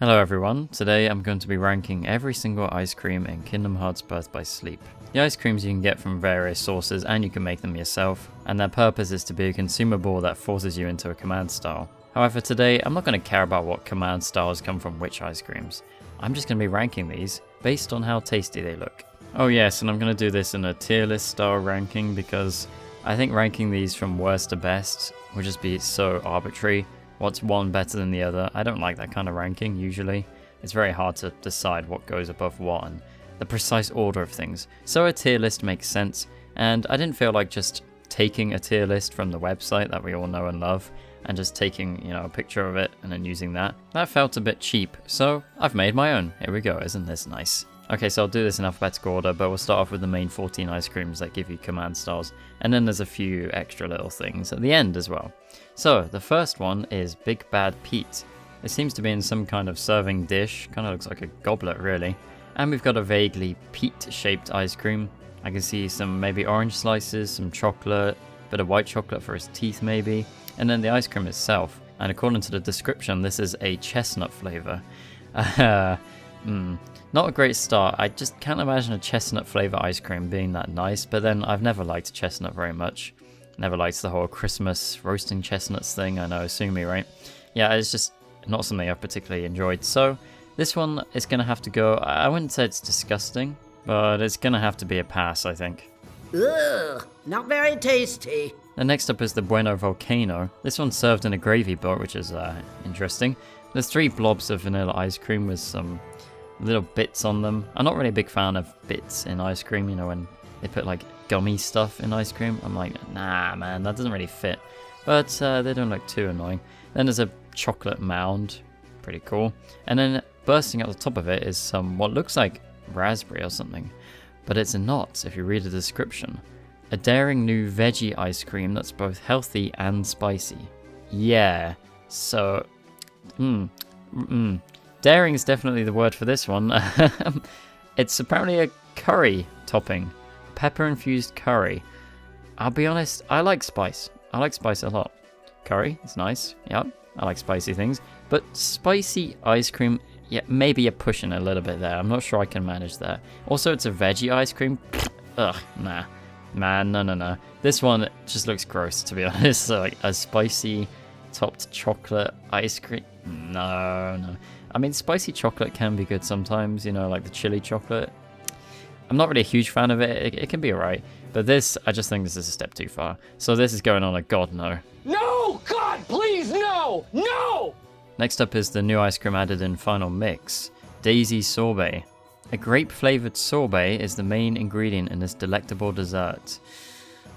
Hello everyone, today I'm going to be ranking every single ice cream in Kingdom Hearts Birth by Sleep. The ice creams you can get from various sources and you can make them yourself, and their purpose is to be a consumable that forces you into a command style. However, today I'm not going to care about what command styles come from which ice creams. I'm just going to be ranking these based on how tasty they look. Oh yes, and I'm going to do this in a tier list style ranking because I think ranking these from worst to best would just be so arbitrary. What's one better than the other? I don't like that kind of ranking usually. It's very hard to decide what goes above what and the precise order of things. So a tier list makes sense, and I didn't feel like just taking a tier list from the website that we all know and love and just taking, a picture of it and then using that. That felt a bit cheap, so I've made my own. Here we go, isn't this nice? Okay, so I'll do this in alphabetical order, but we'll start off with the main 14 ice creams that give you command styles, and then there's a few extra little things at the end as well. So, the first one is Big Bad Pete. It seems to be in some kind of serving dish, kind of looks like a goblet really. And we've got a vaguely Pete-shaped ice cream. I can see some maybe orange slices, some chocolate, a bit of white chocolate for his teeth maybe, and then the ice cream itself. And according to the description, this is a chestnut flavour. Not a great start. I just can't imagine a chestnut flavour ice cream being that nice, but then I've never liked chestnut very much. Never liked the whole Christmas roasting chestnuts thing, I know, sue me, right? Yeah, it's just not something I've particularly enjoyed. So this one is going to have to go, I wouldn't say it's disgusting, but it's going to have to be a pass, I think. Ugh, not very tasty. The next up is the Bueno Volcano. This one's served in a gravy boat, which is interesting. There's 3 blobs of vanilla ice cream with some little bits on them. I'm not really a big fan of bits in ice cream, when they put like gummy stuff in ice cream. I'm like, nah man, that doesn't really fit. But they don't look too annoying. Then there's a chocolate mound, pretty cool. And then bursting out the top of it is some what looks like raspberry or something. But it's not, if you read the description. A daring new veggie ice cream that's both healthy and spicy. Yeah, so, daring is definitely the word for this one. It's apparently a curry topping. Pepper-infused curry. I'll be honest, I like spice. I like spice a lot. Curry, it's nice. Yep, I like spicy things. But spicy ice cream, yeah, maybe you're pushing a little bit there. I'm not sure I can manage that. Also, it's a veggie ice cream. Ugh, nah. Man, no. This one just looks gross, to be honest. So, like, a spicy topped chocolate ice cream. No. I mean, spicy chocolate can be good sometimes, like the chili chocolate. I'm not really a huge fan of it. It can be alright. But this, I just think this is a step too far. So this is going on a God no. No! God, please, no! No! Next up is the new ice cream added in Final Mix, Daisy Sorbet. A grape-flavoured sorbet is the main ingredient in this delectable dessert.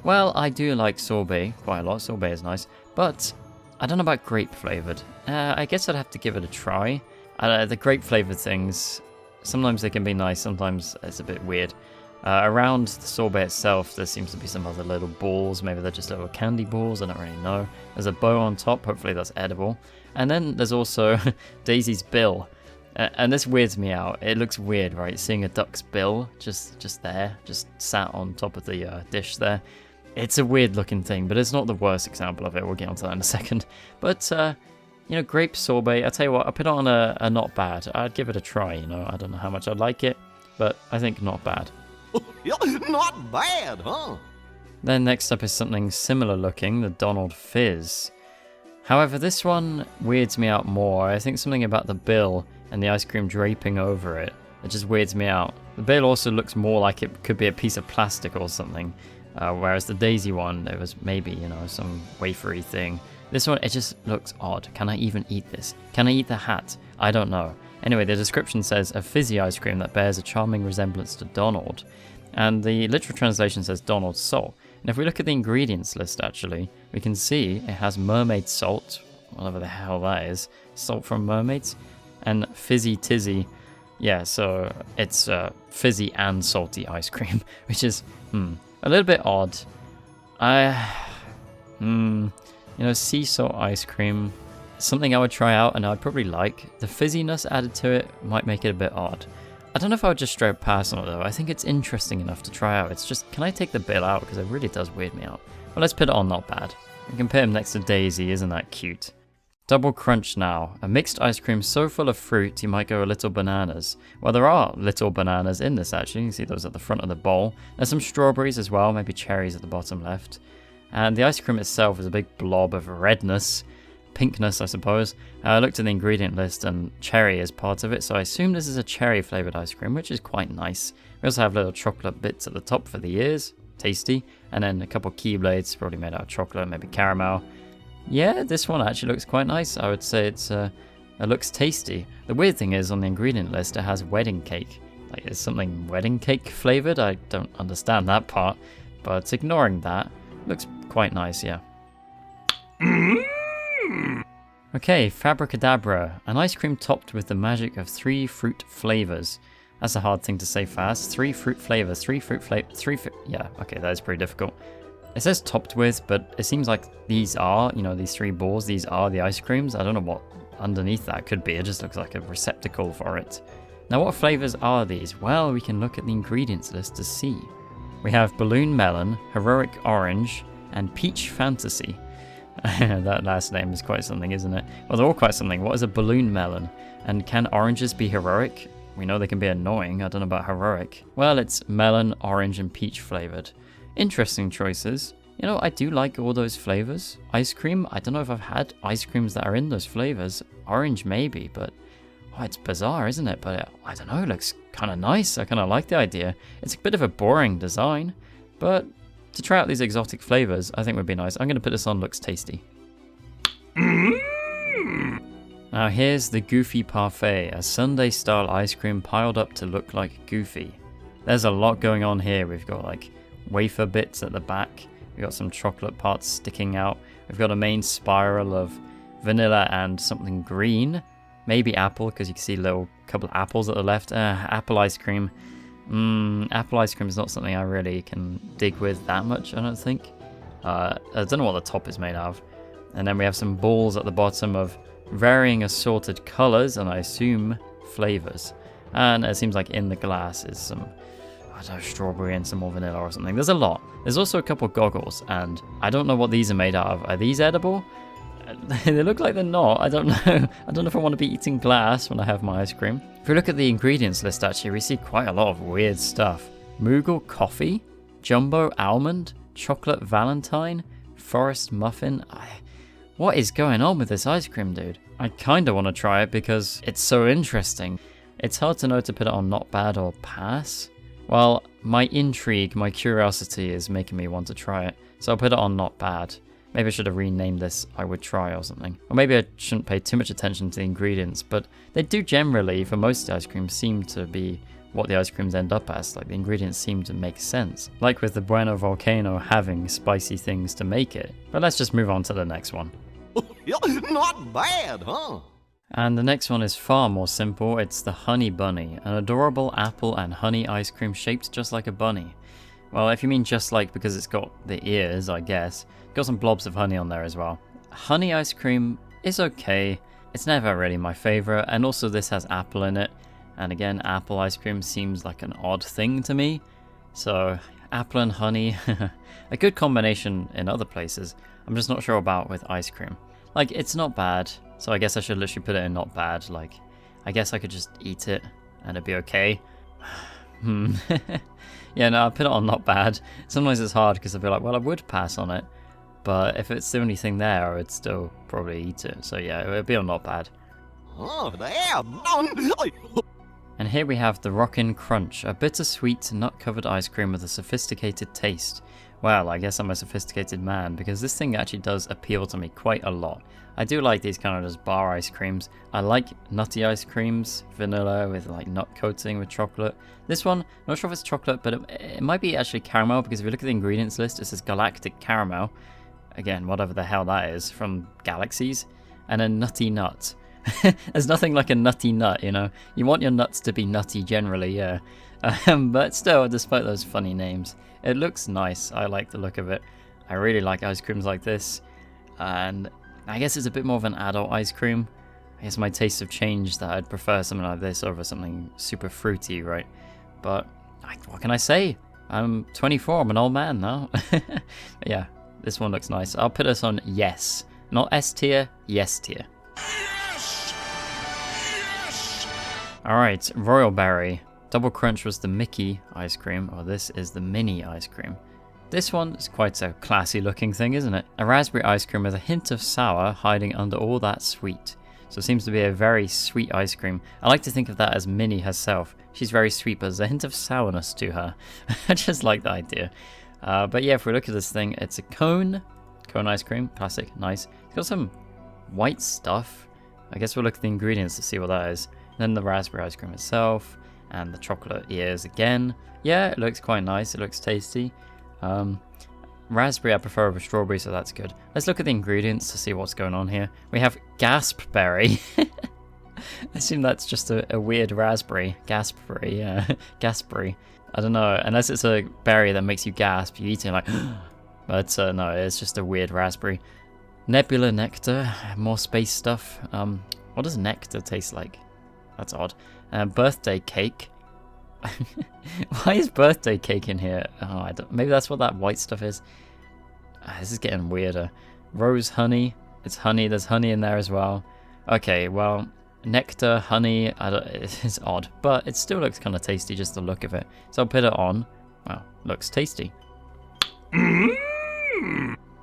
Well, I do like sorbet quite a lot. Sorbet is nice. But I don't know about grape-flavoured. I guess I'd have to give it a try. The grape-flavoured things, sometimes they can be nice, sometimes it's a bit weird. Around the sorbet itself, there seems to be some other little balls. Maybe they're just little candy balls, I don't really know. There's a bow on top, hopefully that's edible. And then there's also Daisy's bill. And this weirds me out. It looks weird, right? Seeing a duck's bill just there, just sat on top of the dish there. It's a weird looking thing, but it's not the worst example of it. We'll get onto that in a second. But, grape sorbet, I'll tell you what, I'll put it on a not bad. I'd give it a try, I don't know how much I'd like it, but I think not bad. Not bad, huh? Then next up is something similar looking, the Donald Fizz. However, this one weirds me out more. I think something about the bill and the ice cream draping over it. It just weirds me out. The bill also looks more like it could be a piece of plastic or something. Whereas the Daisy one, it was maybe, some wafery thing. This one, it just looks odd. Can I even eat this? Can I eat the hat? I don't know. Anyway, the description says, a fizzy ice cream that bears a charming resemblance to Donald. And the literal translation says Donald's salt. And if we look at the ingredients list, actually, we can see it has mermaid salt, whatever the hell that is, salt from mermaids, and fizzy tizzy. Yeah, so it's fizzy and salty ice cream, which is, a little bit odd. Sea salt ice cream, something I would try out and I'd probably like. The fizziness added to it might make it a bit odd. I don't know if I would just straight pass on it though. I think it's interesting enough to try out. It's just, can I take the bill out? Because it really does weird me out. Well, let's put it on not bad. We can put him next to Daisy, isn't that cute? Double crunch now. A mixed ice cream so full of fruit you might go a little bananas. Well, there are little bananas in this actually. You can see those at the front of the bowl. There's some strawberries as well, maybe cherries at the bottom left. And the ice cream itself is a big blob of redness, pinkness I suppose. I looked at the ingredient list and cherry is part of it, so I assume this is a cherry flavoured ice cream, which is quite nice. We also have little chocolate bits at the top for the ears, tasty. And then a couple keyblades, probably made out of chocolate, maybe caramel. Yeah, this one actually looks quite nice. I would say it looks tasty. The weird thing is on the ingredient list it has wedding cake. Like, is something wedding cake flavoured? I don't understand that part, but ignoring that, looks quite nice, yeah. Okay, Fabracadabra, an ice cream topped with the magic of 3 fruit flavours. That's a hard thing to say fast. 3 fruit flavours, yeah, okay, that is pretty difficult. It says topped with, but it seems like these are, these 3 balls, these are the ice creams. I don't know what underneath that could be. It just looks like a receptacle for it. Now, what flavors are these? Well, we can look at the ingredients list to see. We have balloon melon, heroic orange, and peach fantasy. That last name is quite something, isn't it? Well, they're all quite something. What is a balloon melon? And can oranges be heroic? We know they can be annoying. I don't know about heroic. Well, it's melon, orange, and peach flavored. Interesting choices. I do like all those flavors. Ice cream, I don't know if I've had ice creams that are in those flavors. Orange maybe, but it's bizarre, isn't it? But I don't know, it looks kind of nice. I kind of like the idea. It's a bit of a boring design, but to try out these exotic flavors, I think would be nice. I'm going to put this on looks tasty. Now here's the Goofy Parfait, a sundae-style ice cream piled up to look like Goofy. There's a lot going on here. We've got like wafer bits at the back. We've got some chocolate parts sticking out. We've got a main spiral of vanilla and something green. Maybe apple, because you can see a little couple of apples at the left. Apple ice cream. Apple ice cream is not something I really can dig with that much, I don't think. I don't know what the top is made of. And then we have some balls at the bottom of varying assorted colours, and I assume flavours. And it seems like in the glass is some, I don't know, strawberry and some more vanilla or something. There's a lot. There's also a couple of goggles, and I don't know what these are made out of. Are these edible? They look like they're not. I don't know. I don't know if I want to be eating glass when I have my ice cream. If we look at the ingredients list, actually, we see quite a lot of weird stuff. Moogle coffee, jumbo almond, chocolate valentine, forest muffin. What is going on with this ice cream, dude? I kind of want to try it because it's so interesting. It's hard to know to put it on not bad or pass. Well, my intrigue, my curiosity is making me want to try it, so I'll put it on not bad. Maybe I should have renamed this I Would Try or something. Or maybe I shouldn't pay too much attention to the ingredients, but they do generally, for most ice creams, seem to be what the ice creams end up as. Like, the ingredients seem to make sense. Like with the Bueno Volcano having spicy things to make it. But let's just move on to the next one. Not bad, huh? And the next one is far more simple. It's the Hunnybunny, an adorable apple and honey ice cream shaped just like a bunny. Well, if you mean just like because it's got the ears, I guess. Got some blobs of honey on there as well. Honey ice cream is okay. It's never really my favorite, and also this has apple in it. And again, apple ice cream seems like an odd thing to me. So, apple and honey, a good combination in other places. I'm just not sure about with ice cream. Like, it's not bad, so I guess I should literally put it in not bad. Like, I guess I could just eat it and it'd be okay. Yeah, no, I put it on not bad. Sometimes it's hard because I feel like, well, I would pass on it. But if it's the only thing there, I would still probably eat it. So yeah, it would be on not bad. Oh, damn. And here we have the Rockin Crunch, a bittersweet, nut-covered ice cream with a sophisticated taste. Well, I guess I'm a sophisticated man, because this thing actually does appeal to me quite a lot. I do like these kind of just bar ice creams. I like nutty ice creams, vanilla with like nut coating with chocolate. This one, not sure if it's chocolate, but it might be actually caramel, because if you look at the ingredients list, it says galactic caramel. Again, whatever the hell that is, from galaxies. And a nutty nut. There's nothing like a nutty nut, you know. You want your nuts to be nutty generally, yeah. But still, despite those funny names, it looks nice. I like the look of it. I really like ice creams like this. And I guess it's a bit more of an adult ice cream. I guess my tastes have changed, that I'd prefer something like this over something super fruity, right? But what can I say? I'm 24, I'm an old man now. But yeah, this one looks nice. I'll put us on yes. Not S tier, yes tier. Alright, Royalberry. Double Crunch was the Mickey ice cream, or this is the mini ice cream. This one is quite a classy looking thing, isn't it? A raspberry ice cream with a hint of sour hiding under all that sweet. So it seems to be a very sweet ice cream. I like to think of that as Minnie herself. She's very sweet, but there's a hint of sourness to her. I just like the idea. But yeah, if we look at this thing, it's a cone ice cream, classic, nice. It's got some white stuff. I guess we'll look at the ingredients to see what that is. Then the raspberry ice cream itself, and the chocolate ears again. Yeah, it looks quite nice, it looks tasty. Raspberry I prefer over strawberry, so that's good. Let's look at the ingredients to see what's going on here. We have gaspberry. I assume that's just a weird raspberry. Gaspberry, yeah. Gaspberry. I don't know, unless it's a berry that makes you gasp, you eat it like... But no, it's just a weird raspberry. Nebula nectar, more space stuff. What does nectar taste like? That's odd. Birthday cake. Why is birthday cake in here? Oh, I don't. Maybe that's what that white stuff is. This is getting weirder. Rose honey. It's honey. There's honey in there as well. Okay, well, nectar, honey. It's odd, but it still looks kind of tasty just the look of it. So I'll put it on. Wow, looks tasty.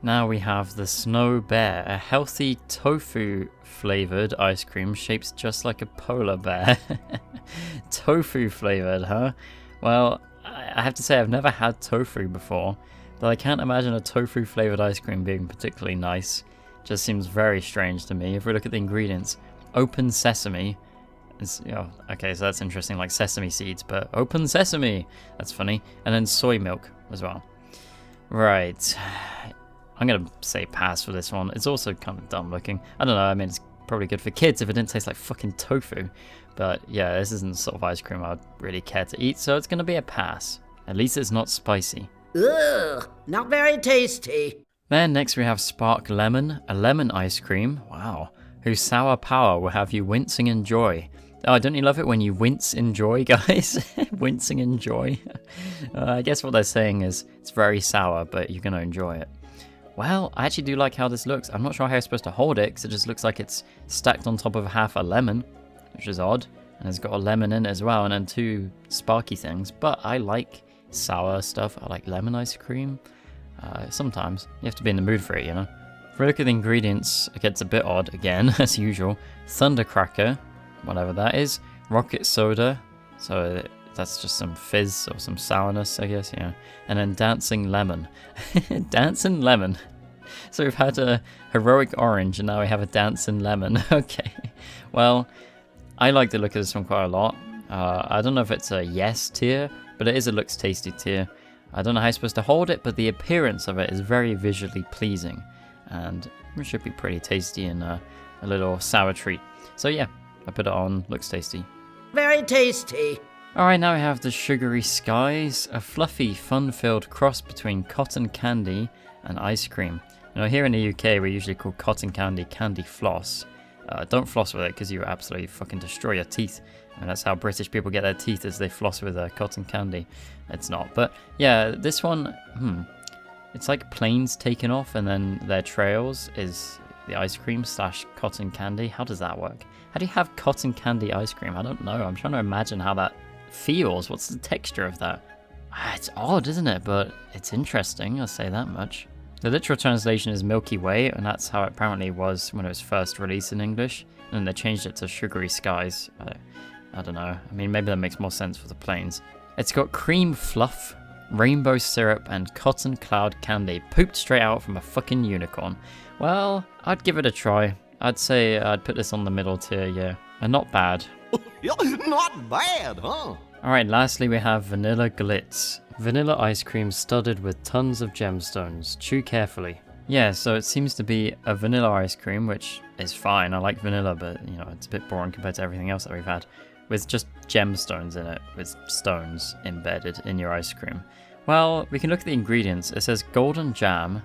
Now we have the Snow Bear, a healthy tofu flavored ice cream shaped just like a polar bear. Tofu flavored, huh? Well, I have to say I've never had tofu before, but I can't imagine a tofu flavored ice cream being particularly nice. Just seems very strange to me. If we look at the ingredients, open sesame. Okay, so that's interesting, like sesame seeds, but open sesame. That's funny. And then soy milk as well. Right. I'm going to say pass for this one. It's also kind of dumb looking. I don't know, I mean, it's probably good for kids if it didn't taste like fucking tofu. But yeah, this isn't the sort of ice cream I'd really care to eat, so it's going to be a pass. At least it's not spicy. Ugh, not very tasty. Then next we have Spark Lemon, a lemon ice cream, wow, whose sour power will have you wincing in joy. Oh, don't you love it when you wince in joy, guys? Wincing in joy. I guess what they're saying is it's very sour, but you're going to enjoy it. Well, I actually do like how this looks. I'm not sure how you're supposed to hold it, because it just looks like it's stacked on top of half a lemon, which is odd. And it's got a lemon in it as well, and then two sparky things. But I like sour stuff. I like lemon ice cream. Sometimes. You have to be in the mood for it, you know? If we look at the ingredients, it gets a bit odd again, as usual. Thundercracker, whatever that is. Rocket soda. So that's just some fizz or some sourness, I guess, yeah. And then dancing lemon. Dancing lemon. So we've had a heroic orange, and now we have a dancing lemon. Okay. Well, I like the look of this one quite a lot. I don't know if it's a yes tier, but it is a looks tasty tier. I don't know how you're supposed to hold it, but the appearance of it is very visually pleasing. And it should be pretty tasty and a little sour treat. So yeah, I put it on, looks tasty. Very tasty. Alright, now we have the Sugary Skies, a fluffy, fun-filled cross between cotton candy and ice cream. You know, here in the UK, we usually call cotton candy candy floss. Don't floss with it, because you absolutely fucking destroy your teeth. And that's how British people get their teeth, is they floss with cotton candy. It's not. But yeah, this one, it's like planes taken off, and then their trails is the ice cream / cotton candy. How does that work? How do you have cotton candy ice cream? I don't know. I'm trying to imagine how that feels. What's the texture of that? It's odd, isn't it? But it's interesting, I'll say that much. The literal translation is Milky Way, and that's how it apparently was when it was first released in English. And then they changed it to Sugary Skies. I don't know. I mean, maybe that makes more sense for the planes. It's got cream fluff, rainbow syrup, and cotton cloud candy pooped straight out from a fucking unicorn. Well, I'd give it a try. I'd say I'd put this on the middle tier, yeah. And not bad. Not bad, huh? Alright, lastly we have Vanilla Glitz. Vanilla ice cream studded with tons of gemstones. Chew carefully. Yeah, so it seems to be a vanilla ice cream, which is fine. I like vanilla, but, you know, it's a bit boring compared to everything else that we've had. With just gemstones in it, with stones embedded in your ice cream. Well, we can look at the ingredients. It says golden jam,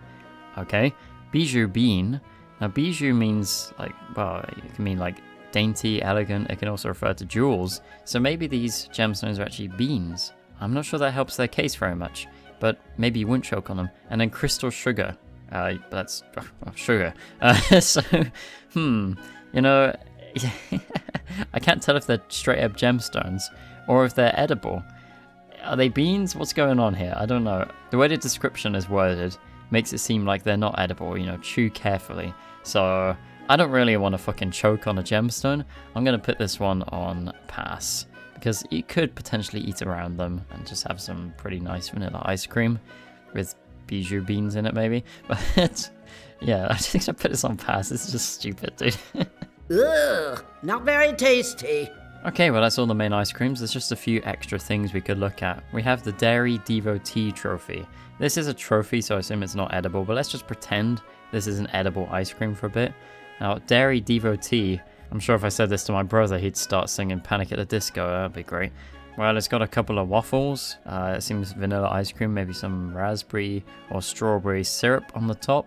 okay, bijou bean. Now, bijou means, like, well, it can mean, like, dainty, elegant. It can also refer to jewels. So maybe these gemstones are actually beans. I'm not sure that helps their case very much, but maybe you wouldn't choke on them. And then crystal sugar. That's sugar. You know, I can't tell if they're straight up gemstones or if they're edible. Are they beans? What's going on here? I don't know. The way the description is worded makes it seem like they're not edible, you know, chew carefully. So I don't really want to fucking choke on a gemstone. I'm going to put this one on pass because you could potentially eat around them and just have some pretty nice vanilla ice cream with bijou beans in it maybe. But yeah, I think I put this on pass. It's just stupid, dude. Ugh, not very tasty. Okay, well that's all the main ice creams. There's just a few extra things we could look at. We have the Dairy Devotee trophy. This is a trophy, so I assume it's not edible, but let's just pretend this is an edible ice cream for a bit. Now, Dairy Devotee, I'm sure if I said this to my brother, he'd start singing Panic at the Disco. That'd be great. Well, it's got a couple of waffles. It seems vanilla ice cream, maybe some raspberry or strawberry syrup on the top.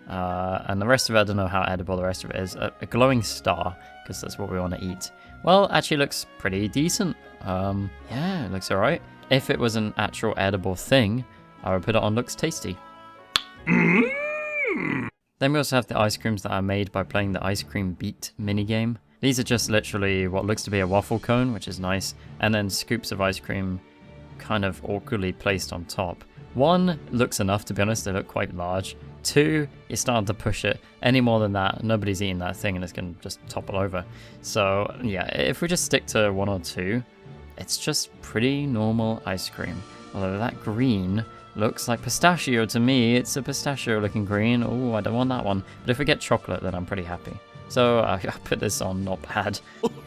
And the rest of it, I don't know how edible the rest of it is. A glowing star, because that's what we want to eat. Well, actually looks pretty decent. Yeah, it looks alright. If it was an actual edible thing, I would put it on looks tasty. Then we also have the ice creams that are made by playing the ice cream beat minigame. These are just literally what looks to be a waffle cone, which is nice, and then scoops of ice cream kind of awkwardly placed on top. One looks enough, to be honest, they look quite large. Two, you're starting to push it. Any more than that, nobody's eating that thing and it's going to just topple over. So yeah, if we just stick to one or two, it's just pretty normal ice cream. Although that green looks like pistachio to me. It's a pistachio looking green. Oh, I don't want that one. But if we get chocolate, then I'm pretty happy. So I put this on not bad.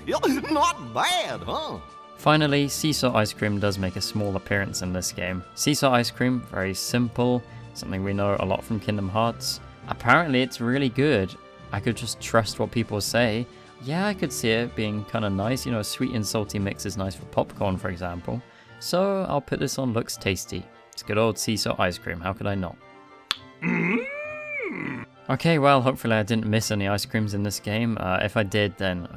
Not bad, huh? Finally, seesaw ice cream does make a small appearance in this game. Seesaw ice cream, very simple. Something we know a lot from Kingdom Hearts. Apparently it's really good. I could just trust what people say. Yeah, I could see it being kind of nice. You know, a sweet and salty mix is nice for popcorn, for example. So I'll put this on looks tasty. It's good old seesaw ice cream, how could I not? Okay, well, hopefully I didn't miss any ice creams in this game. If I did, then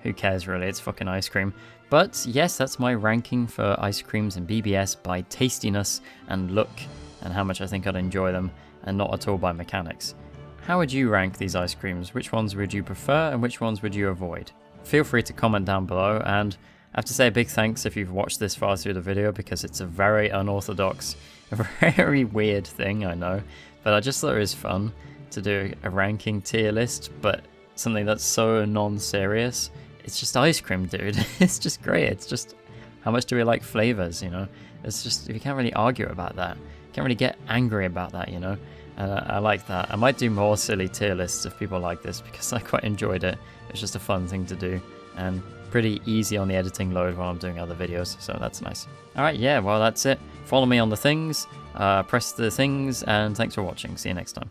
who cares really, it's fucking ice cream. But yes, that's my ranking for ice creams in BBS by tastiness and look, and how much I think I'd enjoy them, and not at all by mechanics. How would you rank these ice creams? Which ones would you prefer, and which ones would you avoid? Feel free to comment down below, and I have to say a big thanks if you've watched this far through the video, because it's a very unorthodox, a very weird thing, I know, but I just thought it was fun to do a ranking tier list, but something that's so non-serious. It's just ice cream, dude. It's just great. It's just, how much do we like flavors, you know? It's just, you can't really argue about that. Can't really get angry about that, you know? And I like that. I might do more silly tier lists if people like this, because I quite enjoyed it. It's just a fun thing to do, and pretty easy on the editing load while I'm doing other videos, so that's nice. Alright, yeah, well that's it. Follow me on the things, press the things, and thanks for watching. See you next time.